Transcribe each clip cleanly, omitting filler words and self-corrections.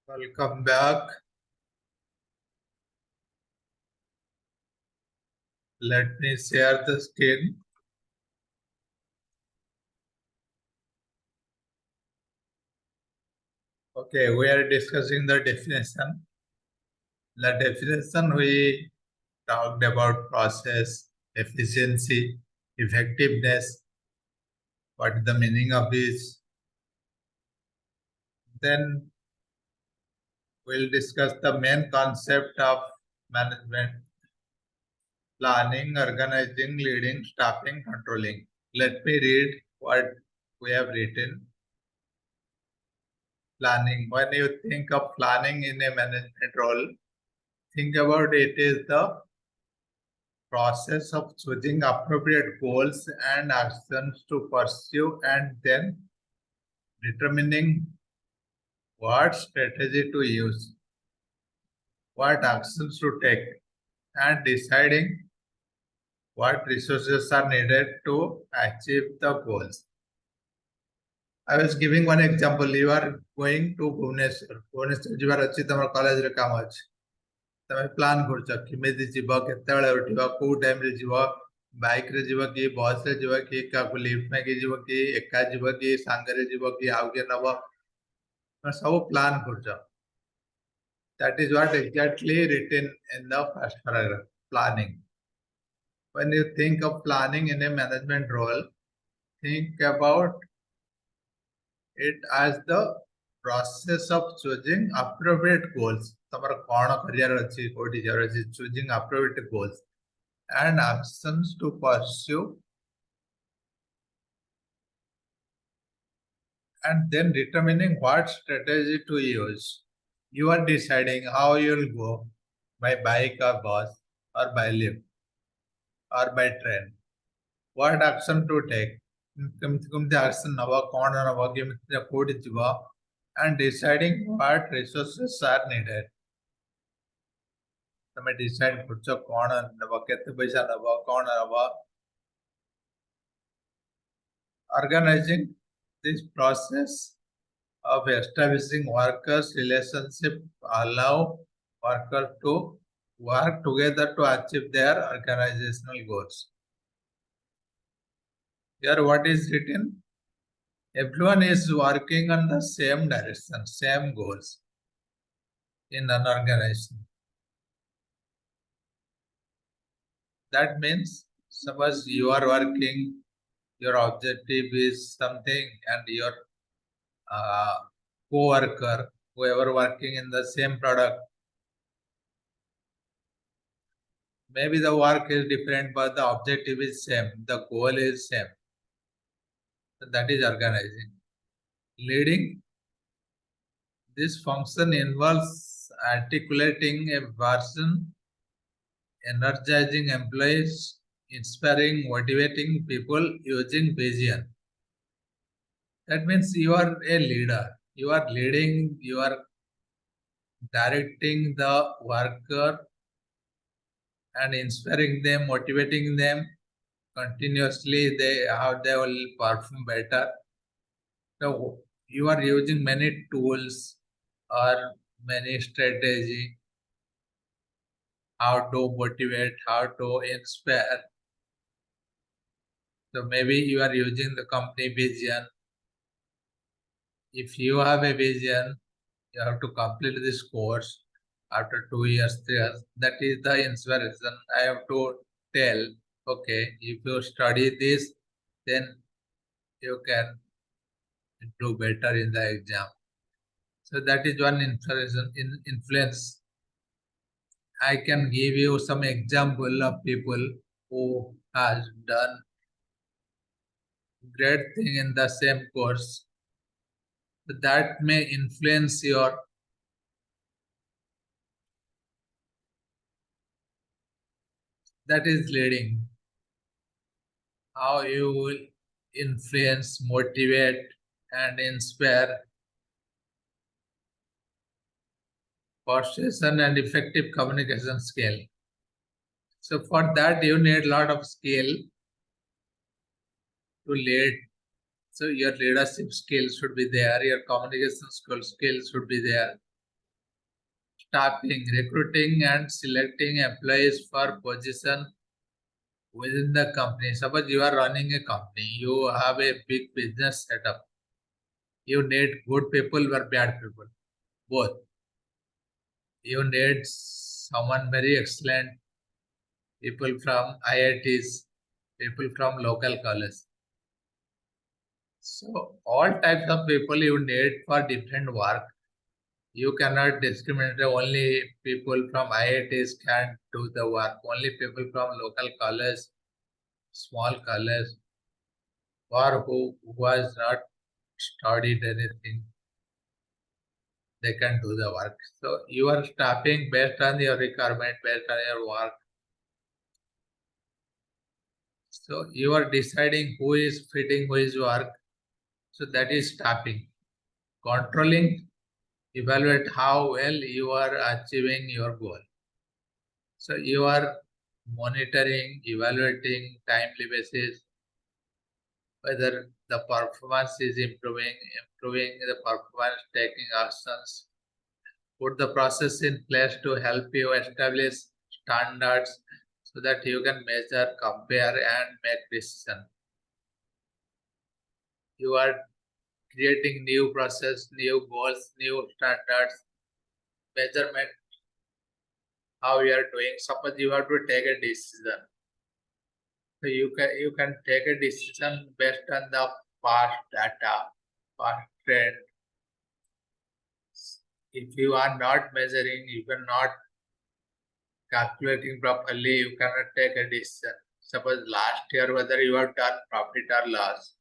Welcome back. Let me share the screen. Okay, we are discussing the definition. The definition we talked about process, efficiency, effectiveness, what is the meaning of this. Then we'll discuss the main concept of management, planning, organizing, leading, staffing, controlling. Let me read what we have written. Planning. When you think of planning in a management role, think about it is the process of choosing appropriate goals and actions to pursue and then determining what strategy to use, what actions to take, and deciding what resources are needed to achieve the goals. I was giving one example. You are going to Bhubaneswar. Bhubaneswar ଯିବାର ଅଛି ତମର କଲେଜରେ କାମ ଅଛି। ତମେ plan କରୁଛ କେମିତି ଯିବ କେତେବେଳେ ଉଠିବ କୋଉ ଟାଇମରେ ଯିବ ବାଇକରେ ଯିବ କି ବସରେ ଯିବ କି କାହାକୁ ଲିଫ୍ଟ ମାଗି ଯିବ କି ଏକା ଯିବ କି ସାଙ୍ଗରେ ଯିବ କି ଆଉ କିଏ ନବ ସବୁ ପ୍ଲାନ୍ କରୁଛ। That is what exactly written in the first paragraph, planning. When you think of planning in a management role, think about it as the process of choosing appropriate goals. ତମର କ'ଣ କରିବାର ଅଛି କୋଉଠି ଯିବାର ଅଛି choosing appropriate goals and actions to pursue and then determining what strategy to use. You are deciding how you'll go by bike or bus or by lift or by train. What action to take? କେମିତି action ନବ କ'ଣ ନବ କେମିତି କୋଉଠି ଯିବ and deciding what resources are needed. ତମେ decide କରୁଛ କ'ଣ ନବ କେତେ ପଇସା ନବ କ'ଣ ନବ. Organizing this process of establishing workers' relationship allow workers to work together to achieve their organizational goals. Here what is written? Everyone is working on the same direction, same goals in an organization. That means suppose you are working, your objective is something and your co-worker, whoever working in the same product, maybe the work is different but the objective is same, the goal is same. So that is organizing. Leading, this function involves articulating a vision, energizing employees, inspiring, motivating people using vision. That means you are a leader. You are leading, you are directing the worker and inspiring them, motivating them continuously, how they will perform better. So you are using many tools or many strategy, how to motivate, how to inspire. So maybe you are using the company vision. If you have a vision, you have to complete this course after 2 years, 3 years. That is the inspiration. I have to tell, okay, if you study this, then you can do better in the exam. So that is one inspiration in influence. I can give you some example of people who has done great thing in the same course. That may influence your that is leading. How you will influence, motivate, and inspire persuasion and effective communication skill. So for that you need a lot of skill to lead. So your leadership skills should be there, your communication skills should be there. staffing, recruiting and selecting employees for position within the company. Suppose you are running a company, you have a big business setup. You need good people or bad people, both. You need someone very excellent, people from IITs, people from local colleges. So all types of people you need for different work. You cannot discriminate. Only people from IITs can do the work. Only people from local college, small college, or who has not studied anything, they can do the work. So you are staffing based on your requirement, based on your work. So you are deciding who is fitting who is work. So that is staffing. Controlling, evaluate how well you are achieving your goal. So you are monitoring, evaluating timely basis, whether the performance is improving the performance, taking actions, put the process in place to help you establish standards so that you can measure, compare, and make decision. You are creating new process, new goals, new standards, measurement, how you are doing. Suppose you have to take a decision. So you can take a decision based on the past data, past trend. If you are not measuring, you cannot calculating properly, you cannot take a decision. Suppose last year whether you have done profit or loss,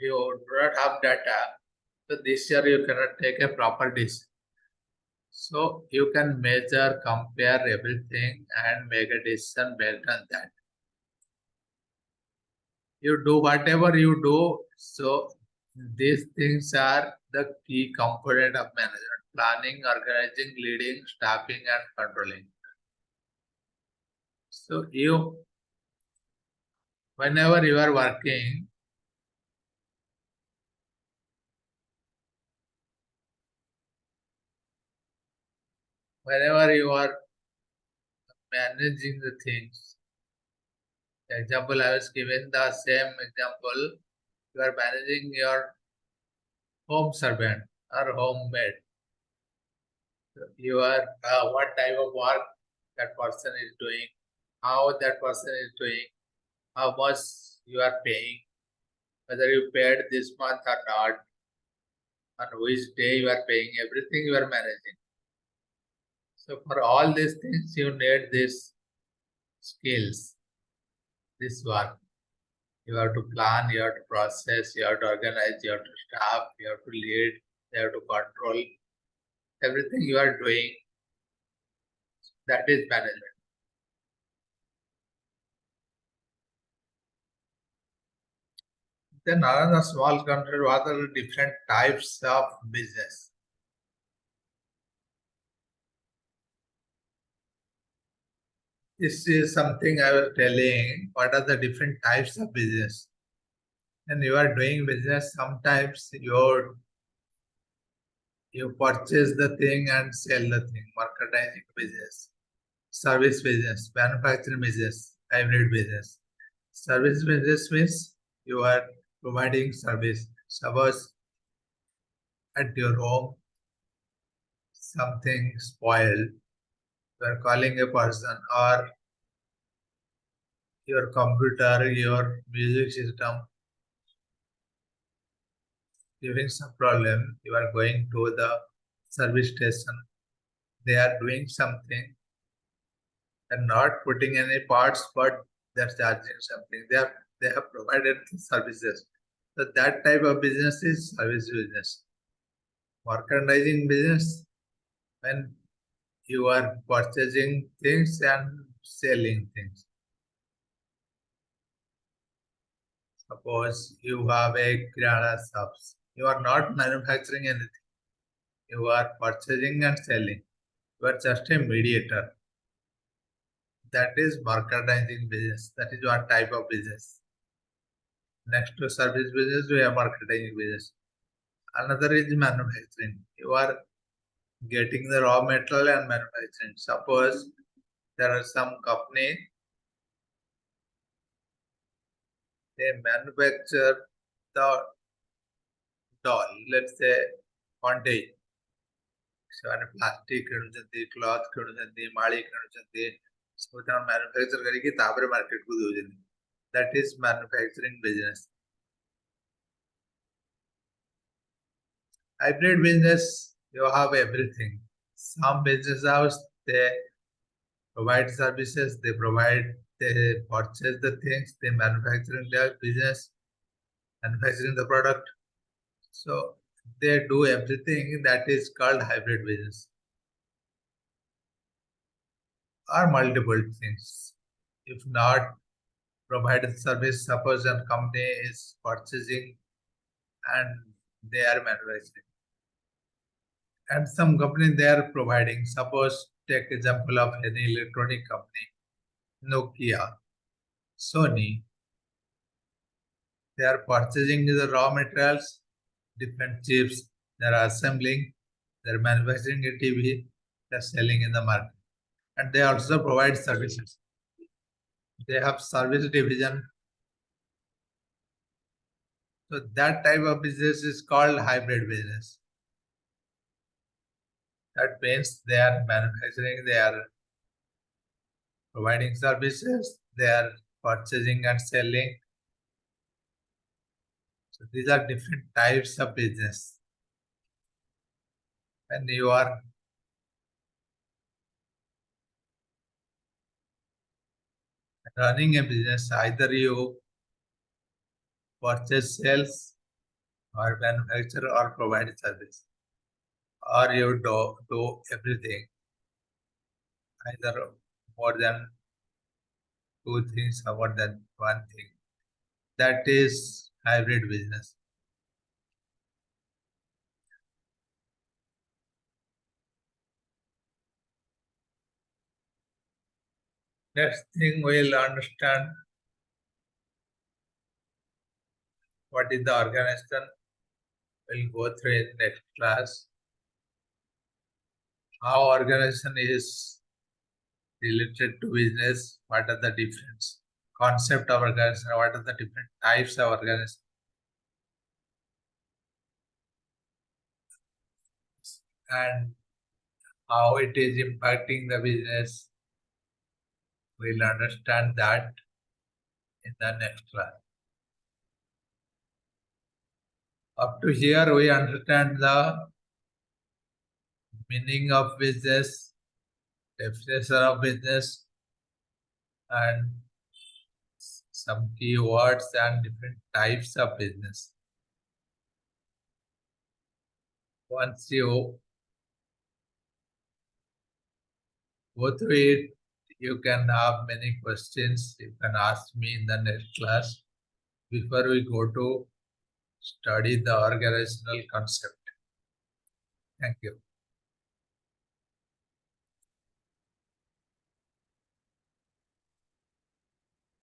you do not have data, so this year you cannot take a proper decision. So you can measure, compare everything and make a decision based on that. You do whatever you do, so these things are the key component of management: planning, organizing, leading, staffing, and controlling. So whenever you are working, whenever you are managing the things, the example I was given, the same example, you are managing your home servant or homemaid. You are what type of work that person is doing, how that person is doing, how much you are paying, whether you paid this month or not, on which day you are paying, everything you are managing. So for all these things, you need these skills, this work. You have to plan, you have to process, you have to organize, you have to staff, you have to lead, you have to control. Everything you are doing, that is management. Then another small country, what are the different types of business? This is something I was telling. What are the different types of business? And you are doing business, sometimes you purchase the thing and sell the thing, merchandising business, service business, manufacturing business, hybrid business. Service business means you are providing service. Suppose at your home something spoiled, you are calling a person, or your computer, your music system giving some problem, you are going to the service station. They are doing something and not putting any parts, but they're charging something. They have provided services. So that type of business is service business. Merchandising business, when you are purchasing things and selling things. Suppose you have a kirana shops. You are not manufacturing anything. You are purchasing and selling. You are just a mediator. That is merchandising business. That is one type of business. Next to service business, we have marketing business. Another is manufacturing. You are getting the raw material and manufacturing. Suppose there are some company, they manufacture the doll, let's say one day. ସେମାନେ plastic କିଣୁଛନ୍ତି, cloth କିଣୁଛନ୍ତି, ମାଳି କିଣୁଛନ୍ତି, ସବୁ ତାଙ୍କ manufacture କରିକି ତାପରେ ମାର୍କେଟକୁ ଦଉଛନ୍ତି. That is manufacturing business. Hybrid business, you have everything. Some business house, they provide services, they purchase the things, they manufacturing their business, manufacturing the product. So they do everything. That is called hybrid business. Or multiple things. If not provided service, suppose a company is purchasing and they are manufacturing. And some company they are providing. Suppose take example of any electronic company, Nokia, Sony. They are purchasing the raw materials, different chips, they are assembling, they are manufacturing a TV, they are selling in the market. And they also provide services. They have service division. So that type of business is called hybrid business. That means they are manufacturing, they are providing services, they are purchasing and selling. So these are different types of business. When you are running a business, either you purchase, sales, or manufacture or provide service, or you do everything, either more than two things or more than one thing. That is hybrid business. Next thing we'll understand what is the organization. We'll go through in next class. How organization is related to business, what are the different concept of organization, what are the different types of organization, and how it is impacting the business. We'll understand that in the next class. Up to here, we understand the meaning of business, definition of business, and some key words and different types of business. Once you go through it, you can have many questions. You can ask me in the next class before we go to study the organizational concept. Thank you.